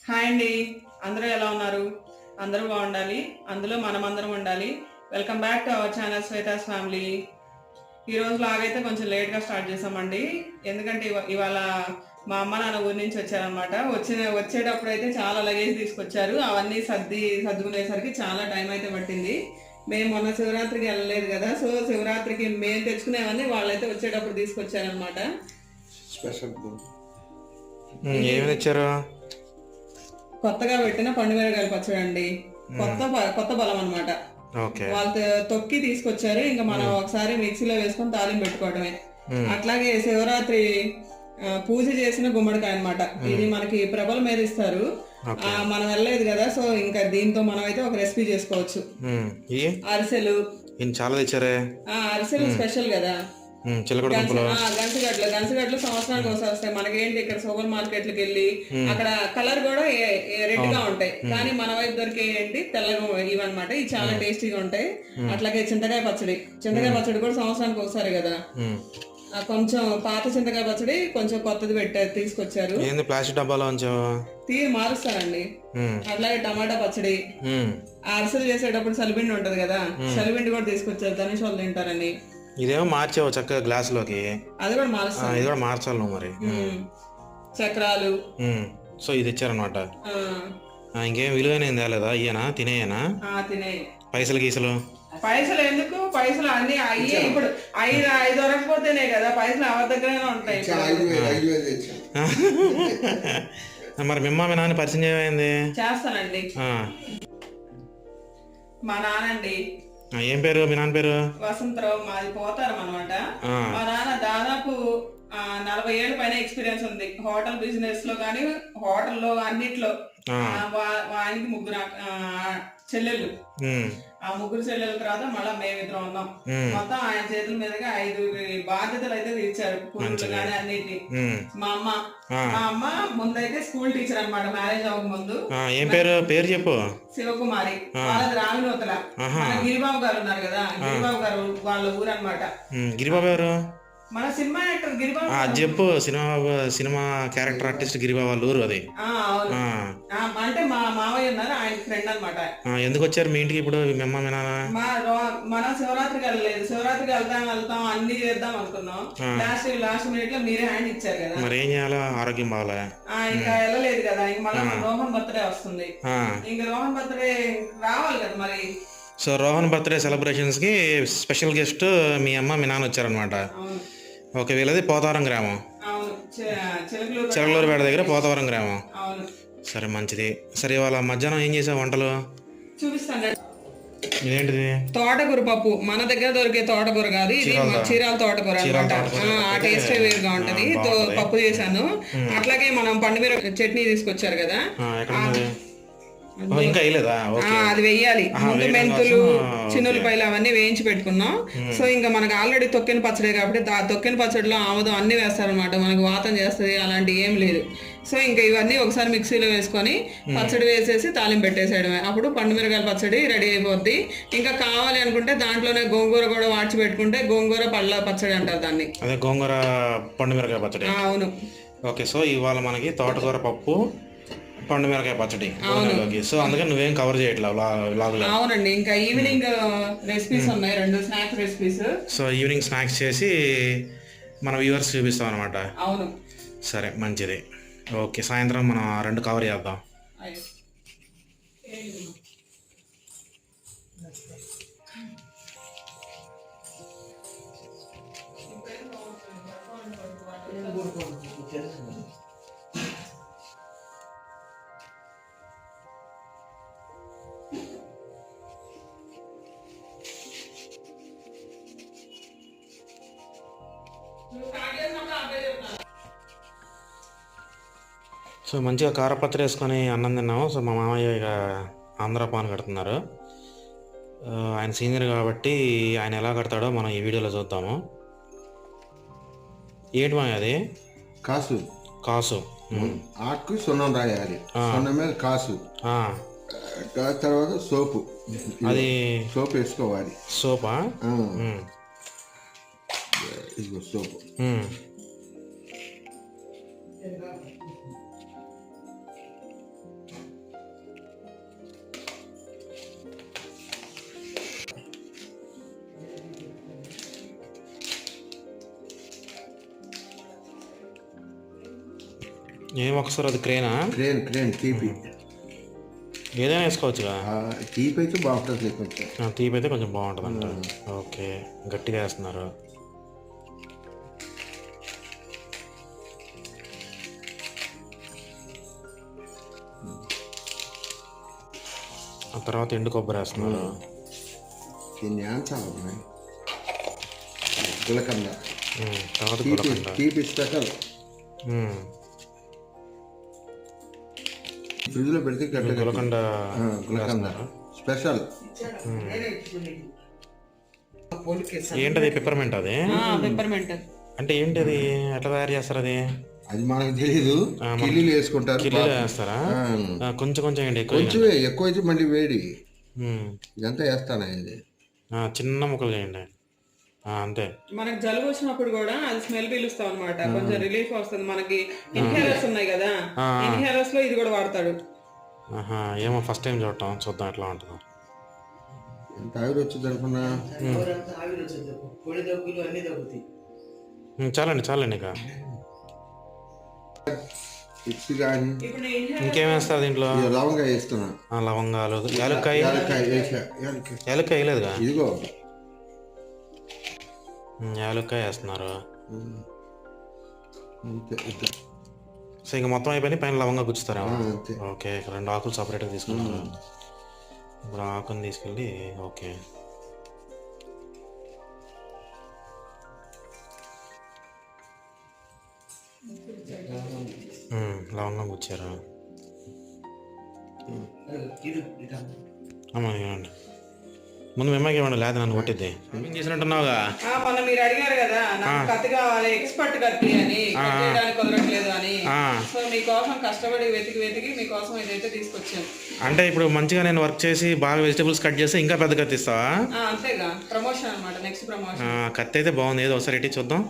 Hi అండి. అందరూ ఎలా ఉన్నారు? అందరూ బాగుండాలి, అందులో మనమందరం ఉండాలి. Welcome back to our channel Shweta's family. ఈరోజు లాగైతే కొంచెం లేట్గా స్టార్ట్ చేసామండి. ఎందుకంటే ఇవాళ మా అమ్మ నాన్న ఊరి నుంచి వచ్చారనమాట. వచ్చేటప్పుడు అయితే చాలా లగేజ్ తీసుకొచ్చారు. అవన్నీ సర్దుకునేసరికి చాలా టైం అయితే పట్టింది. మేము మొన్న శివరాత్రికి వెళ్ళలేదు కదా, సో శివరాత్రికి మేము తెచ్చుకునేవన్నీ వాళ్ళైతే వచ్చేటప్పుడు తీసుకొచ్చారనమాట. స్పెషల్ ఏమి తెచ్చారు? కొత్తగా పెట్టిన పండుమిరకాయలు పచ్చడి అండి. కొత్త బలం అనమాట. వాళ్ళు తొక్కి తీసుకొచ్చారు. ఇంకా మనం ఒకసారి మిక్సీలో వేసుకొని తాలింపు పెట్టుకోవడమే. అట్లాగే శివరాత్రి పూజ చేసిన గుమ్మడికాయ అనమాట. ఇది మనకి ప్రభల మీద ఇస్తారు. మనం వెళ్ళలేదు కదా, సో ఇంకా దీంతో మనం అయితే ఒక రెసిపీ చేసుకోవచ్చు. అరిసెలు చాలా తెచ్చారే. అరిసెలు స్పెషల్ కదా. గంచగడ్లు సంవత్సరానికి ఒకసారి వస్తాయి. మనకేంటి ఇక్కడ సూపర్ మార్కెట్లకు వెళ్ళి అక్కడ కలర్ కూడా రెడ్ గా ఉంటాయి, కానీ మన వైపు దొరికే ఏంటి తెల్లగా ఇవన్నమాట. ఇవి చాలా టేస్టీగా ఉంటాయి. అట్లాగే చింతకాయ పచ్చడి కూడా సంవత్సరానికి ఒకసారి కదా. కొంచెం పాత చింతకాయ పచ్చడి కొంచెం కొత్తది తీసుకొచ్చారు. ప్లాస్టిక్ డబ్బాలో మారుస్తారండి. అట్లాగే టమాటా పచ్చడి, అరిసెలు చేసేటప్పుడు సలిపిండి ఉంటది కదా, సలిపిండి కూడా తీసుకొచ్చారు. ధనుష్ వాళ్ళు తింటారని. ఇదేమో మార్చావు చక్కగా గ్లాస్ లోకి. అది కూడా మారుస్తాను. ఇది కూడా మార్చాలి నువ్వు మరి. చక్రాలు. సో ఇది ఇచ్చారనమాట. ఇంకేం విలువైన తేలేదా? ఇయ్యనా తినేయనా? పైసలు ఎందుకు? పైసలు అన్ని అయ్యే. ఇప్పుడు ఐదు వరకపోతేనే కదా పైసలు ఎవరి దగ్గరైనా ఉంటాయి. మరి మీ నాన్న పరిచయం ఏమైంది? చేస్తానండి. మా నానండి. ఏం పేరు మీ నాన్న పేరు? వసంతరావు. మాది పోతారం అనమాట. మా నాన్న దాదాపు 40 ఏళ్ళ పైన ఎక్స్పీరియన్స్ ఉంది హోటల్ బిజినెస్ లో కానీ, హోటల్లో అన్నిట్లో. ఆయనకి 3 చెల్లెళ్ళు. ఆ 3 చెల్లెల తర్వాత మళ్ళా మేమిద్దరం ఉన్నాం. మొత్తం ఆయన చేతుల మీదుగా 5 బాధ్యతలు అయితే తీర్చారు, కూతురు కానీ అన్నిటి. మా అమ్మ ముందైతే స్కూల్ టీచర్ అనమాట, మ్యారేజ్ అవ్వక ముందు. ఏం పేరు చెప్పు? శివకుమారి. వాళ్ళది రామినూతల. గిరిబాబు గారు ఉన్నారు కదా, గిరిబాబు గారు వాళ్ళ ఊరు అనమాట. గిరిబాబు ఎవరు? మన సినిమా యాక్టర్ గిరిబాబు. చెప్పు. సినిమా క్యారెక్టర్ ఆర్టిస్ట్ గిరిబాబు వాళ్ళ ఊరు అది. అంటే మా మావయ్య ఉన్నారు, ఆయన ఫ్రెండ్ అనమాట. ఎందుకు వచ్చారు మీ ఇంటికి ఇప్పుడు మీ అమ్మ మీ నాన్న? మనం శివరాత్రికి వెళ్ళలేదు. శివరాత్రికి వెళ్తాం అన్ని చేద్దాం అనుకున్నాం. లాస్ట్ మినిట్ లో మీరే హ్యాండ్ ఇచ్చారు కదా. మరి ఏం చేయాలా? ఆరోగ్యం బాగాలే. ఇంకా వెళ్ళలేదు కదా. ఇంక మళ్ళీ రోహన్ బర్త్డే వస్తుంది. ఇంక రోహన్ బర్త్డే రావాలి కదా మరి. సో రోహన్ బర్త్డే సెలబ్రేషన్స్ కి స్పెషల్ గెస్ట్ మీ అమ్మ మీ నాన్న వచ్చారనమాట. ఓకే. వీళ్ళది పోతవరం గ్రామం, చిలకలూరుపేట దగ్గర పోతవరం గ్రామం. సరే, మంచిది. సరే, ఇవాళ మధ్యాహ్నం ఏం చేసావు వంటలు? చూపిస్తాను. ఇదేంటిది? తోటకూర పప్పు. మన దగ్గర దొరికే తోటకూర కాదు, ఇది చీరాల తోటకూర అనమాట. ఆ టేస్ట్ వేరుగా ఉంటది. పప్పు చేశాను. అట్లాగే మనం పండుమిరపకాయ చట్నీ తీసుకొచ్చారు కదా, ఇంకా వేయలేదా? అది వెయ్యాలి. ముందు మెంతులు, చిన్నులపాయలు అవన్నీ వేయించి పెట్టుకున్నాం. సో ఇంకా మనకు ఆల్రెడీ తొక్కిన పచ్చడే కాబట్టి తొక్కిన పచ్చడిలో ఆముదం అన్ని వేస్తారనమాట. మనకు వాతం చేస్తుంది అలాంటి ఏం లేదు. సో ఇంకా ఇవన్నీ ఒకసారి మిక్సీలో వేసుకొని పచ్చడి వేసేసి తాలింపు పెట్టేసేయడమే. అప్పుడు పండుమిరకాయల పచ్చడి రెడీ అయిపోద్ది. ఇంకా కావాలి అనుకుంటే దాంట్లోనే గోంగూర కూడా వాడ్చి పెట్టుకుంటే గోంగూర పళ్ళ పచ్చడి అంటారు దాన్ని. అదే గోంగూర పండుమిరకాయ పచ్చడి. అవును. ఓకే. సో ఇవాళ మనకి తోటకూర పప్పు, పండుమిరకాయ పచ్చడి. సో అందుకని నువ్వేం కవర్ చేయట్లేదు. అవునండి. ఇంకా ఈవినింగ్ రెసిపీస్ ఉన్నాయి, 2 snacks recipes. So evening snacks చేసి మన వ్యూవర్స్ చూపిస్తాం అనమాట. అవును. సరే, మంచిది. ఓకే. సాయంత్రం మనం 2 కవర్ చేద్దాం. సో మంచిగా కారపచ్చడి వేసుకొని అన్నం తిన్నాము. సో మా మామయ్య ఇక ఆంధ్ర పాన్ కడుతున్నారు. ఆయన సీనియర్ కాబట్టి ఆయన ఎలా కడతాడో మనం ఈ వీడియోలో చూద్దాము. ఏంటి మామయ్య అది? కాసు. ఆకు సున్నం రాయాలి. సున్నం మీద కాసు, తర్వాత సోపు. అది సోపు వేసుకోవాలి. సోపా? ఇదిగో సోపు. ఏం ఒకసారి అది క్రేనా? క్రేన్ తీపి. ఏదైనా వేసుకోవచ్చుగా. తీపి అయితే బాగుంటుంది కొంచెం. తీపి అయితే కొంచెం బాగుంటుంది అంట. ఓకే, గట్టిగా వేస్తున్నారు. ఆ తర్వాత ఎండు కొబ్బరి వేస్తున్నారు. గులకంద తర్వాత గులకంద. తీపి స్పెషల్. ఫ్రిడ్జ్ లో పెడితే గులకంద స్పెషల్. ఏంటది? పెప్పర్మెంట్. అది పెప్పర్మెంట్ అంటే ఏంటది? ఎట్లా తయారు చేస్తారు అది? అది మనకు తెలీదు. కిల్లీలు వేసుకుంటారు. కిల్లీలు వేస్తారా? కొంచెం కొంచెం ఏంటి? కొంచెం ఎక్కువ అయితే మళ్ళీ వేడి. ఇదంతా వేస్తాను అయింది. చిన్న ముక్కలు చేయండి అంతే. మనకి జలుబు వచ్చినప్పుడు కూడా అది స్మెల్ పీలుస్తాం అనమాట, కొంచెం రిలీఫ్ వస్తుంది. మనకి ఇన్హేలర్స్ ఉన్నాయి కదా, ఇన్హేలర్స్ లో ఇది కూడా వాడతాడు. ఏమో ఫస్ట్ టైం చూద్దాం ఎట్లా ఉంటుందో. ఎంత ఆవిరి వచ్చింది అనుకున్నా. చాలండి ఇక. ఇంకేమేస్తారు దీంట్లో? లవంగా వేస్తున్నా. లవంగాలు, యాలక్కాయ వేయలేదుగా. ఇదిగో యాలక్కాయ వేస్తున్నారు. సో ఇంక మొత్తం అయిపోయి పైన లవంగా గుచ్చుతారా? ఓకే, 2 ఆకులు సపరేట్గా తీసుకున్నారు. ఇప్పుడు ఆకుని తీసుకెళ్ళి ఓకే లవంగం గుచ్చారు. ఇవ్వండి ముందు మిమ్మల్ని ఇవ్వండి, లేదా నన్ను కొట్టిద్ది. ఏం చేసినట్టున్నావుగా. మొన్న మీరు అడిగారు కదా నాకు కత్తి కావాలి, ఎక్స్పర్ట్ కత్తి అని, చేయడానికి కుదరట్లేదు అని. సో మీకోసం కష్టపడి వెతికి మీకోసం ఇదైతే తీసుకొచ్చాను. అంటే ఇప్పుడు మంచిగా నేను వర్క్ చేసి బాగా వెజిటబుల్స్ కట్ చేస్తే ఇంకా పెద్ద కత్తి ఇస్తావా? అంతేగా, ప్రమోషన్ అనమాట, నెక్స్ట్ ప్రమోషన్. కత్తి అయితే బాగుంది, ఏదో ఒకసారి ఇటు చూద్దాం.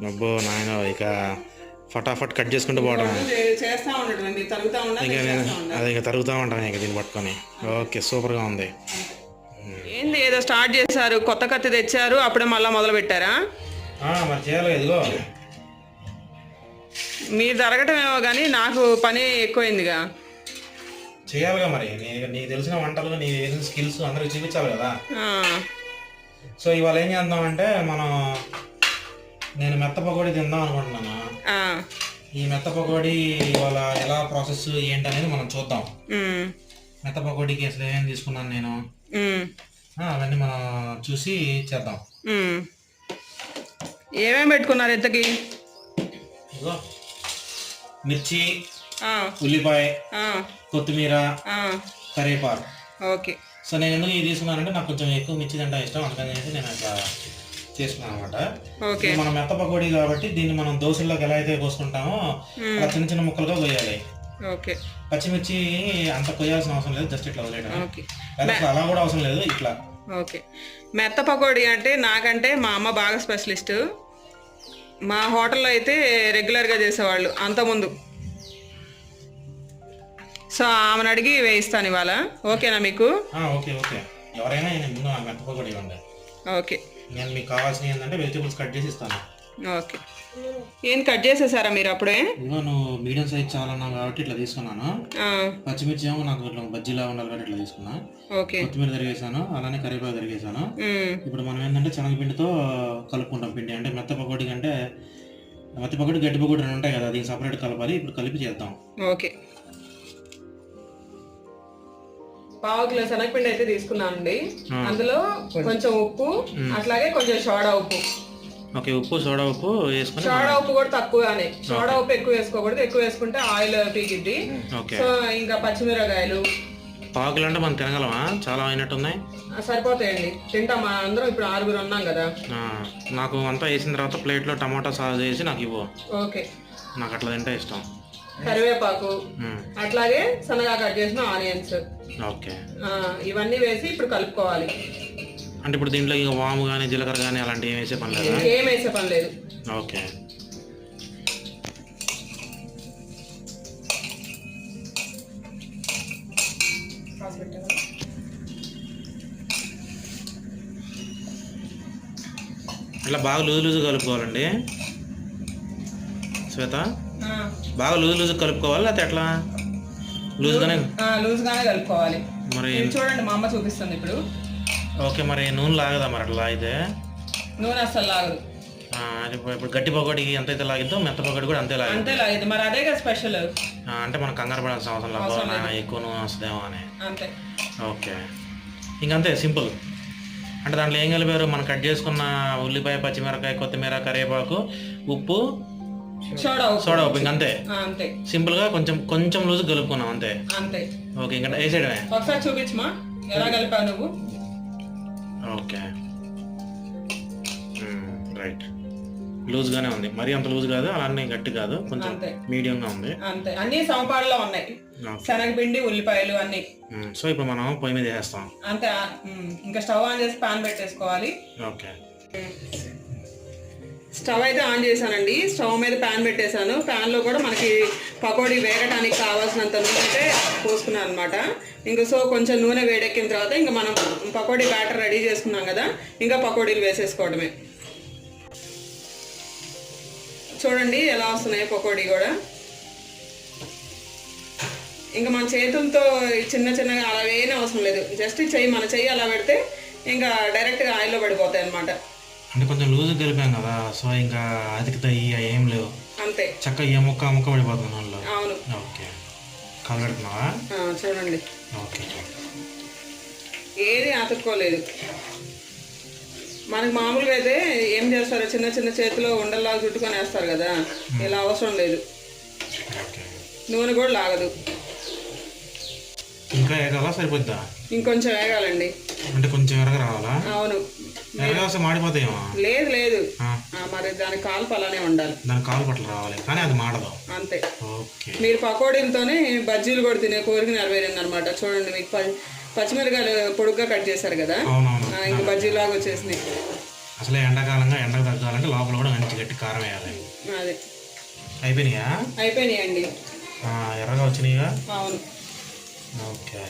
అబ్బో నాయన, ఇక ఫటాఫట్ కట్ చేసుకుంటూ పోవడం. చేస్తా ఉండటం, తరుగుతా ఉండాలి. అదే ఇక తరుగుతూ ఉంటాను ఇక దీన్ని పట్టుకొని. ఓకే, సూపర్గా ఉంది. ఏంది ఏదో స్టార్ట్ చేశారు, కొత్త కత్తి తెచ్చారు, అప్పుడే మళ్ళీ మొదలు పెట్టారా? మరి చేయాలి, ఇదిగో మీరు జరగటమేమో కానీ నాకు పని ఎక్కువైందిగా. చేయాలిగా మరి, నీకు తెలిసిన వంటలు, నీ వేసిన స్కిల్స్ అందరికి చూపించాలి కదా. సో ఇవాళ ఏం చేద్దామంటే నేను మెత్త పకోడీ తిందాం అనుకుంటున్నాను. ఈ మెత్త పకోడీ ఇవాళ ఎలా ప్రాసెస్ ఏంటనేది మనం చూద్దాం. మెత్త పకోడీకి అసలు ఏమేమి తీసుకున్నాను నేను, అవన్నీ మనం చూసి చేద్దాం. ఏమేమి పెట్టుకున్నారు ఇంతకి? మిర్చి, ఉల్లిపాయ, కొత్తిమీర, కరివేపాకు. ఓకే. సో నేను ఎందుకు ఇది తీసుకున్నానంటే నాకు కొంచెం ఎక్కువ మిర్చి తింటా ఇష్టం, అందుకని నేను అట్లా చేసుకున్నాను అనమాట. మనం మెత్త పకోడీ కాబట్టి దీన్ని మనం దోశల్లోకి ఎలా అయితే కోసుకుంటామో అలా చిన్న చిన్న ముక్కలుగా కొయ్యాలి. పచ్చిమిర్చి అంత కొయ్యాల్సిన అవసరం లేదు, జస్ట్ ఇట్లా వదిలేయడం. అలా కూడా అవసరం లేదు, ఇట్లా. ఓకే. మెత్త పకోడీ అంటే నాకంటే మా అమ్మ బాగా స్పెషలిస్ట్. మా హోటల్లో అయితే రెగ్యులర్గా చేసేవాళ్ళు అంతకుముందు. సో ఆమెను అడిగి వేయిస్తాను ఇవాళ. ఓకేనా మీకు? Okay okay. ఎవరైనా ముందు మెత్త పకోడీ ఇవ్వండి. ఓకే. నేను మీకు కావాల్సినవి ఏంటంటే వెజిటబుల్స్ కట్ చేసి ఇస్తాను. ఓకే. ఏం కట్ చేసేసారా మీరు అప్పుడే? నువ్వు మీడియం సైజ్ చాలా కాబట్టి ఇట్లా తీసుకున్నాను. పచ్చిమిర్చి ఏమో నాకు ఇట్లా బజ్జీలా ఉండాలి కాబట్టి ఇట్లా తీసుకున్నా. కొత్తిమీర తరిగేసాను, అలానే కరివేపాకు తరిగేసాను. ఇప్పుడు మనం ఏంటంటే శనగపిండితో కలుపుకుంటాం పిండి. అంటే మెత్త పకోడీ కంటే మెత్త పకోడీ గట్టి పకోడీ 2 ఉంటాయి కదా, దీనికి సపరేట్ కలపాలి. ఇప్పుడు కలిపి చేద్దాం. ఓకే. 1/2 కిలో శనగపిండి అయితే తీసుకున్నానండి. అందులో కొంచెం ఉప్పు, అట్లాగే కొంచెం సోడా ఉప్పు. ఓకే, ఉప్పు సోడా ఉప్పు వేసుకుని. సోడా ఉప్పు కూడా తక్కువగానే, సోడా ఉప్పు ఎక్కువ వేసుకోకూడదు, ఎక్కువ వేసుకుంటే ఆయిల్ పీకిద్ది. సో ఇంకా పచ్చిమిరకాయలు 1/2 కిలో అంటే మనం తినగలమా? చాలా అయినట్టున్నాయి. సరిపోతాయండి, తింటాం అందరం. ఇప్పుడు 6 ఉన్నాం కదా. నాకు అంతా వేసిన తర్వాత ప్లేట్లో టమాటా సాస్ వేసి నాకు ఇవ్వు. ఓకే. నాకు అట్లా తింటే ఇష్టం. కరివేపాకు, అట్లాగే సన్నగా కట్ చేసిన ఆనియన్స్. ఓకే. ఇవన్నీ వేసి ఇప్పుడు కలుపుకోవాలి. అంటే ఇప్పుడు దీంట్లో ఇక వాము కానీ జీలకర్ర కానీ అలాంటివి ఏం వేసే పని లేదు? ఏం వేసే పని లేదు. ఓకే. ఇట్లా బాగా లూజు కలుపుకోవాలండి. సో శ్వేత బాగా లూజ్ కలుపుకోవాలి లేకపోతే ఎట్లా లూజ్గానే కలుపుకోవాలి. మరి చూడండి మా అమ్మ చూపిస్తుంది ఇప్పుడు. ఓకే, మరి నూనె లాగదా మరి అట్లా అయితే? నూనె అసలు లాగదు. ఇప్పుడు గట్టి పకోడీకి ఎంత అయితే లాగిద్దో మెత్త పకోడీ కూడా అంతే లాగిద్ది. మరి అదే కదా స్పెషల్. అంటే మనం కంగారు పడాల్సిన అవసరం లేదు, ఎక్కువ నూనె వస్తుందేమో అని. అంతే. ఓకే, ఇంకంతే సింపుల్. అంటే దాంట్లో ఏం కలిపారు? మనం కట్ చేసుకున్న ఉల్లిపాయ, పచ్చిమిరకాయ, కొత్తిమీర, కరివేపాకు, ఉప్పు, సోడా ఉప్పు, ఇంకంతే. సింపుల్ గా కొంచెం లూజ్ కలుపుకున్నాం అంతే. ఓకే, ఇంకా వేసేయడమే. ఒకసారి చూపించమా ఎలా కలిపావు నువ్వు. Okay, right. లూజ్ గానే ఉంది, మరి అంత లూజ్ కాదు, అలానే గట్టి కాదు, కొంచెం మీడియం గా ఉంది. అంతే, అన్ని సమపాడులో ఉన్నాయి. శనగపిండి, ఉల్లిపాయలు అన్ని. సో ఇప్పుడు మనం పొయ్యి మీద వేస్తాం అంతే. ఇంకా స్టవ్ ఆన్ చేసి పాన్ పెట్టేసుకోవాలి. ఓకే, స్టవ్ అయితే ఆన్ చేశానండి. స్టవ్ మీద ప్యాన్ పెట్టేశాను. ప్యాన్ లో కూడా మనకి పకోడీ వేగటానికి కావాల్సినంత నూనె అయితే పోసుకున్నాను అనమాట. ఇంకా సో కొంచెం నూనె వేడెక్కిన తర్వాత ఇంకా మనం పకోడీ బ్యాటర్ రెడీ చేసుకున్నాం కదా, ఇంకా పకోడీలు వేసేసుకోవడమే. చూడండి ఎలా వస్తున్నాయి పకోడీ కూడా. ఇంకా మన చేతులతో చిన్నగా అలా వేయనే అవసరం లేదు. జస్ట్ మన చెయ్యి అలా పెడితే ఇంకా డైరెక్ట్గా ఆయిల్లో పడిపోతాయి అనమాట. అంటే కొంచెం లూజ్ కలిపాం కదా, సో ఇంకా అతికితాయి ఏం లేవు. అంతే, చక్కగా ఏ ముక్క పడిపోతుంది నూనెలో. అవును. ఓకే, కలబెడుతున్నావా? చూడండి, ఓకే, ఏది అతుక్కోలేదు. మనకు మామూలుగా అయితే ఏం చేస్తారు, చిన్న చేతిలో ఉండల్లాగా చుట్టుకొని వేస్తారు కదా, ఇలా అవసరం లేదు. నూనె కూడా లాగదు. ఇంకా వేగాలా సరిపోద్దా? ఇంకొంచెం వేగాలండి. అంటే కొంచెం ఎరగ రావాలా? అవును. ఎరగ మాడిపోతాయేమో? లేదు, మరి దాని కాల్పు అలానే ఉండాలి. దాని కాలు పట్ల రావాలి, కానీ అది మాడదు. అంతే. ఓకే, మీరు పకోడీలతోనే బజ్జీలు కూడా తినే కోరిక నెరవేరింది అనమాట. చూడండి, మీకు పచ్చిమిరకాయలు పొడుగ్గా కట్ చేశారు కదా, ఇంకా బజ్జీలాగా వచ్చేసినాయి. అసలే ఎండాకాలంగా ఎండకు తగ్గాలంటే లోపల కూడా మంచి గట్టి కారం వేయాలి. అదే అయిపోయినాయండి. ఎర్రగా వచ్చినాయిగా. అవును. ఓకే,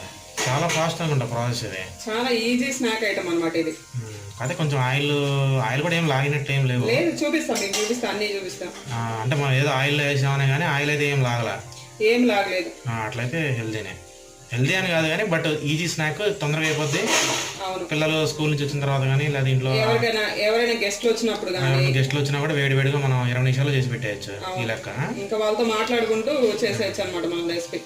చాలా ఫాస్ట్ అనుకుంటా ప్రాసెస్ ఇది. చాలా ఈజీ స్నాక్ ఐటమ్ అనమాట ఇది. అదే కొంచెం ఆయిల్ కూడా ఏం లాగినట్టు ఏం లేవు. లేదు, చూపిస్తాం, అన్ని చూపిస్తాం. అంటే మనం ఏదో ఆయిల్ వేసామనే కానీ ఆయిల్ అయితే ఏం లాగలేదు. అట్లయితే హెల్దీ అని కాదు కానీ బట్ ఈజీ స్నాక్, తొందరగా అయిపోద్ది. పిల్లలు స్కూల్ నుంచి వచ్చిన తర్వాత కానీ లేదా ఇంట్లో ఎవరైనా గెస్ట్లు వచ్చినా కూడా వేడివేడిగా మనం 20 నిమిషాలు చేసి పెట్టేయచ్చు. ఈ లెక్క ఇంకా వాళ్ళతో మాట్లాడుకుంటూ చేసేయచ్చు అనమాట మన రెసిపీ.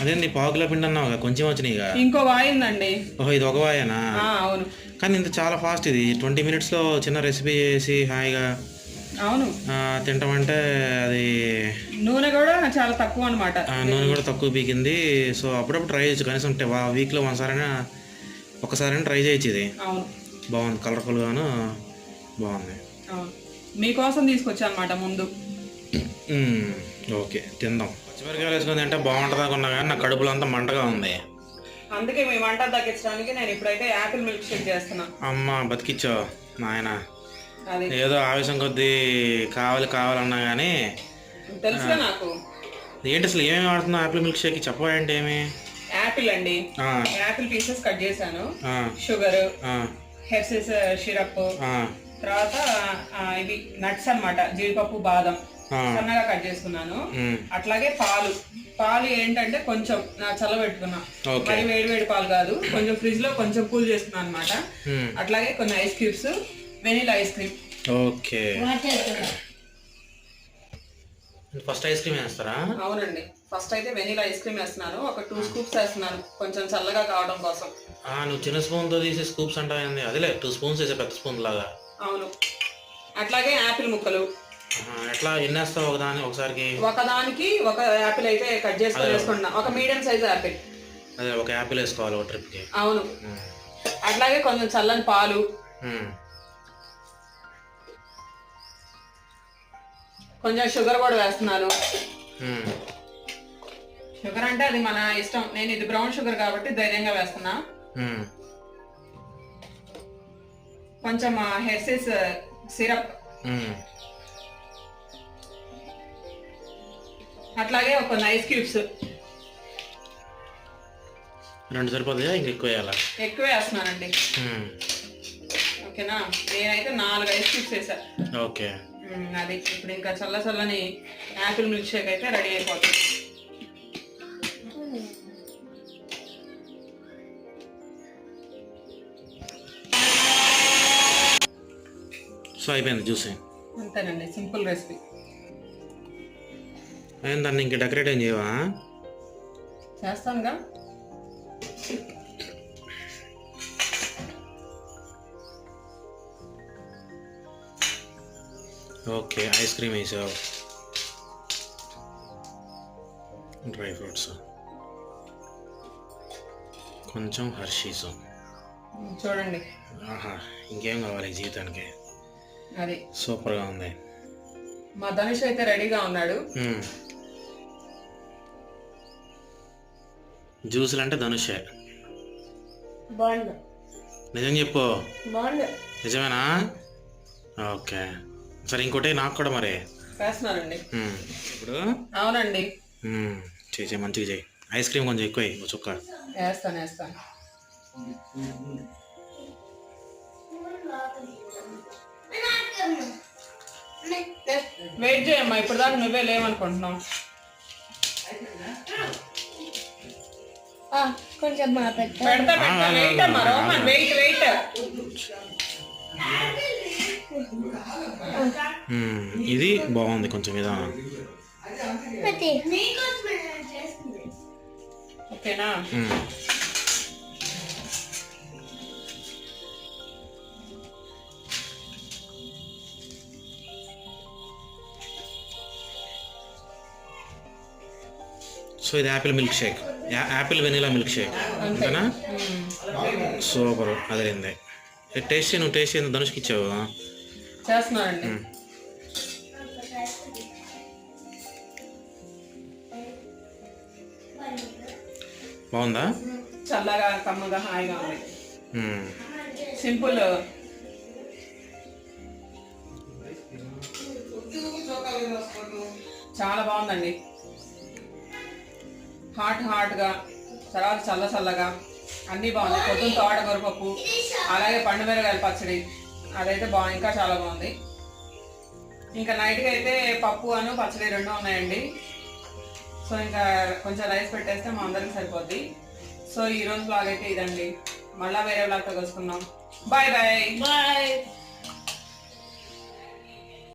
అదేండి, పావు కిలో పిండి అన్నావు, కొంచెం వచ్చినాయి. ఇంకో వాయిందండి. ఓహో, ఇది ఒక వాయేనా? అవును. కానీ ఇంత చాలా ఫాస్ట్ ఇది. 20 minutes లో చిన్న రెసిపీ చేసి హాయిగా అవును తింటామంటే అది నూనె కూడా చాలా తక్కువ అనమాట. నూనె కూడా తక్కువ పీకింది. సో అప్పుడప్పుడు ట్రై చేయొచ్చు, కనీసం వీక్లో ఒకసారైనా ట్రై చేయొచ్చు. ఇది బాగుంది, కలర్ఫుల్ గాను బాగుంది. మీకోసం తీసుకొచ్చా అనమాట ముందు. ఓకే, తిందాం. పచ్చిమిరకాయలు వేసుకుని తింటే బాగుంటుంది అనుకున్నా కానీ నా కడుపులో అంతా మంటగా ఉంది. అందుకే మీ మంట తగ్గించడానికి నేను ఇప్పుడైతే యాపిల్ మిల్క్ షేక్ చేస్తున్నా. అమ్మా బతికిచ్చో నాయన. ఏదో ఆవేశం కొద్దీ కావాలన్నా కానీ తెలుసుగా నాకు. ఏంటి అసలు ఏమేమి వాడుతున్నావు యాపిల్ మిల్క్ షేక్? చెప్పండి. ఏమి? యాపిల్ అండి, యాపిల్ పీసెస్ కట్ చేశాను, షుగర్, హెర్సెస్ సిరప్, తర్వాత ఇవి నట్స్ అన్నమాట, జీడిపప్పు, బాదం సన్నగా కట్ చేసుకున్నాను. అట్లాగే పాలు ఏంటంటే కొంచెం చల్లబెట్టుకున్నా, మరి వేడి పాలు కాదు, కొంచెం ఫ్రిడ్జ్ లో కొంచెం కూల్ చేసుకున్నాను అనమాట. అట్లాగే కొన్ని ice cubes, vanilla ice cream. Okay, first ice cream వేస్తారా? అవునండి, ఫస్ట్ అయితే వెనిలా ఐస్ క్రీమ్ వేస్తున్నాను. ఒక 2 స్కూప్స్ వేస్తున్నాను, కొంచెం చల్లగా కావడం కోసం. నువ్వు చిన్న స్పూన్ తో తీసే స్కూప్స్ అంటావు, అదేలే 2 స్పూన్స్ వేసే పెద్ద స్పూన్ లాగా. అవును. అట్లాగే యాపిల్ ముక్కలు. ఎట్లా ఎన్ని వేస్తావు ఒకసారికి? ఒకదానికి ఒక యాపిల్ అయితే కట్ చేసుకొని వేసుకుంటున్నా, ఒక మీడియం సైజ్ యాపిల్. అదే ఒక యాపిల్ వేసుకోవాలి ఒక ట్రిప్ కి. అవును. అట్లాగే కొంచెం చల్లని పాలు, కొంచెం షుగర్ కూడా వేస్తున్నాను. షుగర్ అంటే అది మన ఇష్టం, నేను ఇది బ్రౌన్ షుగర్ కాబట్టి ధైర్యంగా వేస్తున్నా. కొంచెం హెర్సెస్ సిరప్, అట్లాగే ఒక ఐస్ క్యూబ్స్. 2 సరిపోతాయా? ఇంకా ఎక్కువ వేయాలా? ఎక్కువ వేస్తున్నానండి. ఓకేనా, నేనైతే 4 ఐస్ క్యూబ్స్ వేసా. ఓకే, అది ఇప్పుడు ఇంకా చల్లని యాపిల్ మిల్క్ షేక్ అయితే రెడీ అయిపోతుంది. సో అయిపోయింది జ్యూస్. అంతేనండి, సింపుల్ రెసిపీ. దాన్ని ఇంకా డెకరేట్ ఏం చేయవా? చేస్తానుగా. ఓకే, ఐస్ క్రీమ్ వేసావు, డ్రై ఫ్రూట్స్, కొంచెం హర్షీస్. చూడండి, ఆహా, ఇంకేం కావాలి జీవితానికి? అది సూపర్గా ఉంది. మా ధనుష్ అయితే రెడీగా ఉన్నాడు. జ్యూసులు అంటే ధనుషే. బాగుంది, నిజం చెప్పు. బాగుంది. నిజమేనా? ఓకే, సరే ఇంకోటి నాకు కూడా మరి వేస్తున్నానండి ఇప్పుడు. అవునండి, చేయి మంచిగా చేయి. ఐస్ క్రీమ్ కొంచెం ఎక్కువ చుక్క వేస్తాను. వెయిట్ చేయమ్మా, ఇప్పుడు దాకా నువ్వే లేవనుకుంటున్నావు. కొంచెం పెడతా వెయిట్ అమ్మా, రోమన్ వెయిట్. ఇది బాగుంది కొంచెం విధానం. ఓకేనా? సో ఇది Apple milk shake, Apple vanilla milk shake అంతేనా? సూపర్, అదిరింది. టేస్ట్ నువ్వు టేస్ట్ చేసి ధనుష్కి ఇచ్చావు. చేస్తున్నానండి. బాగుందా? చల్లగా కమ్మగా హాయిగా ఉంది. సింపుల్. చాలా బాగుందండి. హాట్గా, తర్వాత చల్లగా అన్నీ బాగుంది. పొద్దున్న తోట గొరపప్పు, అలాగే పండు మిరగాయల పచ్చడి, అదైతే ఇంకా చాలా బాగుంది. ఇంకా నైట్కి అయితే పప్పు పచ్చడి 2 ఉన్నాయండి. సో ఇంకా కొంచెం రైస్ పెట్టేస్తే మా అందరికి సరిపోద్ది. సో ఈరోజు బ్లాగ్ అయితే ఇదండి. మళ్ళీ వేరే బ్లాగ్తో కలుసుకుందాం. బాయ్.